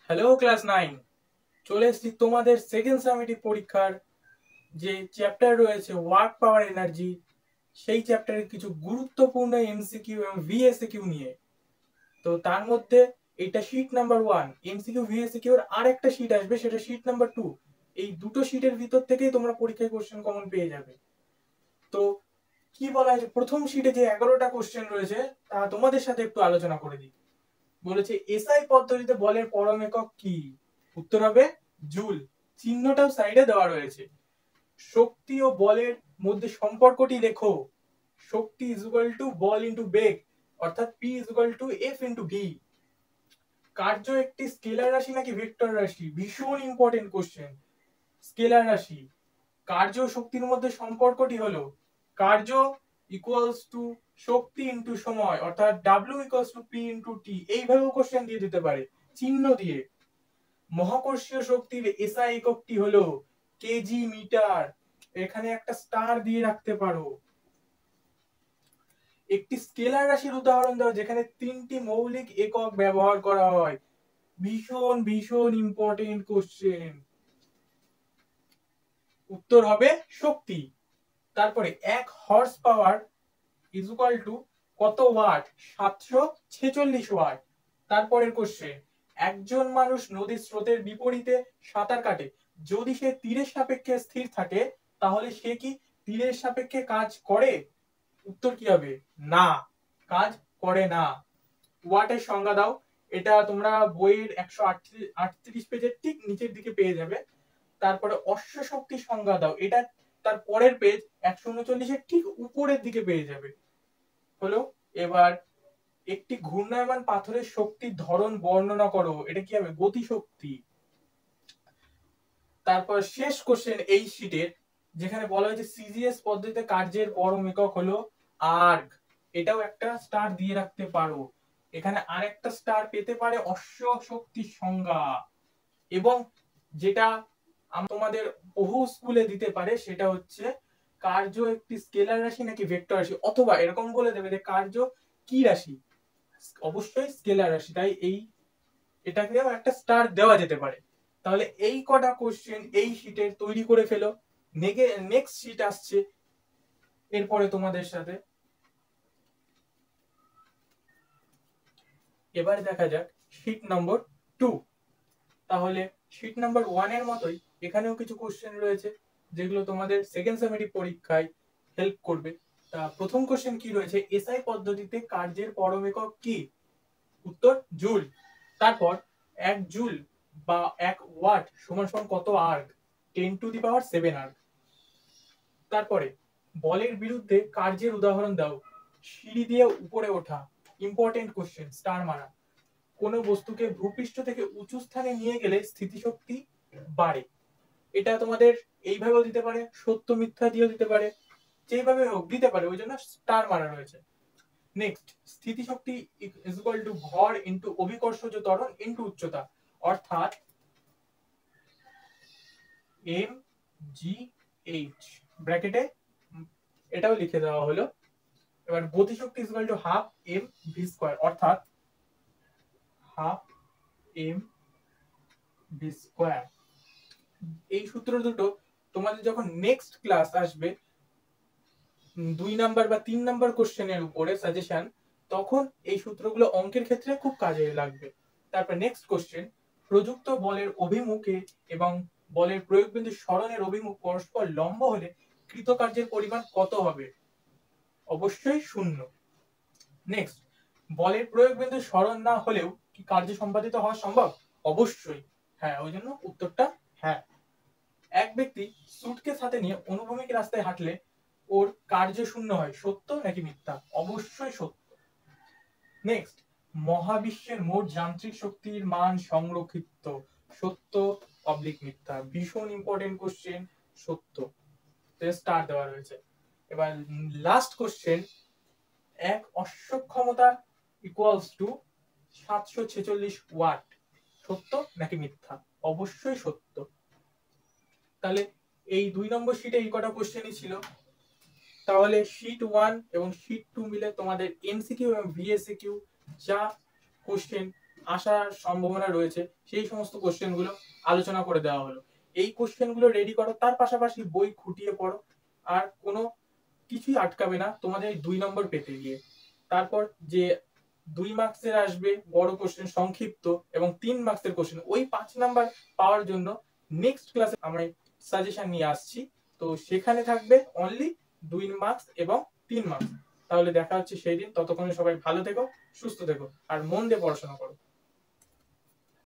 Hello class 9, চলে এসেছি তোমাদের সেকেন্ড সামেটিভ পরীক্ষার যে চ্যাপ্টার রয়েছে ওয়ার্ক পাওয়ার এনার্জি, সেই চ্যাপ্টারের কিছু গুরুত্বপূর্ণ এমসিকিউ এবং ভিএসকিউ নিয়ে। তো তার মধ্যে এটা শীট নাম্বার 1, এমসিকিউ ভিএসকিউ এর আরেকটা শীট আসবে, সেটা শীট নাম্বার 2। এই দুটো শীটের ভিতর থেকেই তোমরা পরীক্ষায় কোশ্চেন কমন পেয়ে যাবে। তো কি বলা আছে, প্রথম শীটে যে 11টা কোশ্চেন রয়েছে তা তোমাদের সাথে একটু আলোচনা করে দিই। বলেছে এসআই পদ্ধতিতে বলের পরম একক কি? উত্তর হবে জুল। চিহ্নটাও সাইডে দেওয়া রয়েছে। শক্তি ও বলের মধ্যে সম্পর্কটি লেখো। শক্তি ইজ ইকুয়াল টু বল ইনটু বেগ, অর্থাৎ P is equal to F into V. কার্য একটি স্কেলার রাশি নাকি ভেক্টর রাশি? ভীষণ ইম্পর্টেন্ট কোশ্চেন। স্কেলার রাশি। কার্য ও শক্তির মধ্যে সম্পর্কটি হলো কার্য ইকুয়ালস টু শক্তি ইনটু সময়, অর্থাৎ W equals to P into টি। এইভাবেও কোশ্চেন দিয়ে দিতে পারে চিহ্ন দিয়ে। মহাকর্ষীয় শক্তির এসআই এককটি হলো কেজি মিটার, এখানে একটা স্টার দিয়ে রাখতে পারো। একটি স্কেলার রাশির উদাহরণ দাও যেখানে তিনটি মৌলিক একক ব্যবহার করা হয়। ভীষণ ভীষণ ইম্পর্টেন্ট কোশ্চেন। উত্তর হবে শক্তি। তারপরে 1 horse power is equal two কত ওয়াট? 746 ওয়াট। তারপরের কোশ্চেন, একজন মানুষ নদীর স্রোতের বিপরীতে সাঁতার কাটে, যদি সে তীরের সাপেক্ষে স্থির থাকে তাহলে সে কি তীরের সাপেক্ষে কাজ করে? উত্তর কি হবে? না, কাজ করে না। ওয়াটের সংজ্ঞা দাও। এটা তোমরা বইয়ের 138 পেজের ঠিক নিচের দিকে পেয়ে যাবে। তারপরে অশ্ব শক্তির সংজ্ঞা দাও। এটা তার পরের পেজ 139 এর ঠিক উপরের দিকে পেয়ে যাবে। হলো। এবার একটি ঘূর্ণায়মান পাথরের শক্তির ধরন বর্ণনা করো। এটা কি হবে? গতিশক্তি। তারপর শেষ কোশ্চেন এই শীটের, যেখানে বলা হয়েছে সিজিএস পদ্ধতিতে কার্যের পরম একক হলো আর্গ। এটাও একটা স্টার দিয়ে রাখতে পারো। এখানে আরেকটা স্টার পেতে পারে অশ্ব শক্তির সংজ্ঞা। এবং যেটা তোমাদের বহু স্কুলে দিতে পারে সেটা হচ্ছে কার্য একটি স্কেলার রাশি নাকি ভেক্টর রাশি, অথবা এরকম বলে দেবে যে কার্য কি রাশি? অবশ্যই স্কেলার রাশি, তাই এটাকেও একটা স্টার দেওয়া যেতে পারে। তাহলে এই কটা কোশ্চেন এই শীটের তৈরি করে ফেলো। নেক্সট শীট আসছে এরপরে তোমাদের সাথে। এবার দেখা যাক শীট নম্বর 2। তাহলে শীট নাম্বার 1 এর মতোই এখানেও কিছু কোশ্চেন রয়েছে যেগুলো তোমাদের সেকেন্ড সামেটিভ পরীক্ষায় হেল্প করবে। তা প্রথম কোশ্চেন কি রয়েছে, এসআই পদ্ধতিতে কার্যের পরম একক কি? উত্তর জুল। তারপর 1 জুল বা 1 ওয়াট সমান সমান কত আর্গ? 10⁷ আর্গ। তারপরে বলের বিরুদ্ধে কার্যের উদাহরণ দাও। সিঁড়ি দিয়ে উপরে ওঠা। ইম্পর্টেন্ট কোশ্চেন, স্টার মারা। কোন বস্তুকে ভূপৃষ্ঠ থেকে উঁচু স্থানে নিয়ে গেলে স্থিতিশক্তি বাড়ে। এটা তোমাদের এইভাবেও দিতে পারে, সত্য মিথ্যা দিয়েও দিতে পারে, যেভাবে হোক দিতে পারে, ওই জন্য স্টার মারা রয়েছে। নেক্সট, স্থিতিশক্তি ইজ ইকুয়াল টু ভর ইনটু অভিকর্ষজ ত্বরণ ইনটু উচ্চতা, অর্থাৎ এম জি এইচ ব্র্যাকেটে এটাও লিখে দেওয়া হলো। এবার গতিশক্তি is equal to half M V square, অর্থাৎ হাফ এম ভি স্কয়ার। এই সূত্র দুটো তোমাদের যখন নেক্সট ক্লাস আসবে 2 নাম্বার বা 3 নাম্বার কোশ্চেনের উপরে সাজেশন, তখন এই সূত্রগুলো অঙ্কের ক্ষেত্রে খুব কাজে লাগবে। তারপর নেক্সট কোশ্চেন, প্রযুক্ত বলের অভিমুখে এবং বলের প্রয়োগ বিন্দু সরণের অভিমুখ পরস্পর লম্ব হলে কৃতকার্যের পরিমাণ কত হবে? অবশ্যই 0। নেক্সট, বলের প্রয়োগ বিন্দু সরণ না হলেও কি কার্য সম্পাদিত হওয়া সম্ভব? অবশ্যই হ্যাঁ, ওই জন্য উত্তরটা হ্যাঁ। এক ব্যক্তি সুটকেস হাতে নিয়ে অনুভূমিক রাস্তায় হাঁটলে ওর কার্য শূন্য হয়, সত্য নাকি মিথ্যা? অবশ্যই সত্য। নেক্সট, মহাবিশ্বের মোট যান্ত্রিক শক্তির মান সংরক্ষিত, সত্য অবলিক মিথ্যা। ভীষণ ইম্পর্টেন্ট কোশ্চেন, সত্য, স্টার দেওয়া রয়েছে। এবার লাস্ট কোশ্চেন, এক অশ্ব ক্ষমতা ইকুয়ালস টু 746 ওয়াট, সত্য নাকি মিথ্যা? অবশ্যই সত্য। তাহলে এই 2 নম্বর শীটে এই কটা কোশ্চেনই ছিল। তাহলে শীট 1 এবং শীট 2 মিলে তোমাদের এমসিকিউ এবং ভিএসকিউ যা কোশ্চেন আসার সম্ভাবনা রয়েছে সেই সমস্ত কোশ্চেনগুলো আলোচনা করে দেওয়া হলো। এই কোশ্চেনগুলো রেডি করো, তার পাশাপাশি বই খুঁটিয়ে পড়ো, আর কোনো কিছুই আটকাবে না তোমাদের 2 নম্বর পেতে গিয়ে। তারপর যে 2 মার্কসের আসবে বড় কোশ্চেন সংক্ষিপ্ত এবং 3 মার্কসের কোশ্চেন, ওই 5 নাম্বার পাওয়ার জন্য নেক্সট ক্লাসে আমরা সাজেশন নিয়ে আসছি। তো সেখানে থাকবে অনলি 2 মার্কস এবং 3 মার্কস। তাহলে দেখা হচ্ছে সেই দিন। ততক্ষণে সবাই ভালো থেকো, সুস্থ থেকো আর মন দিয়ে পড়াশোনা করো।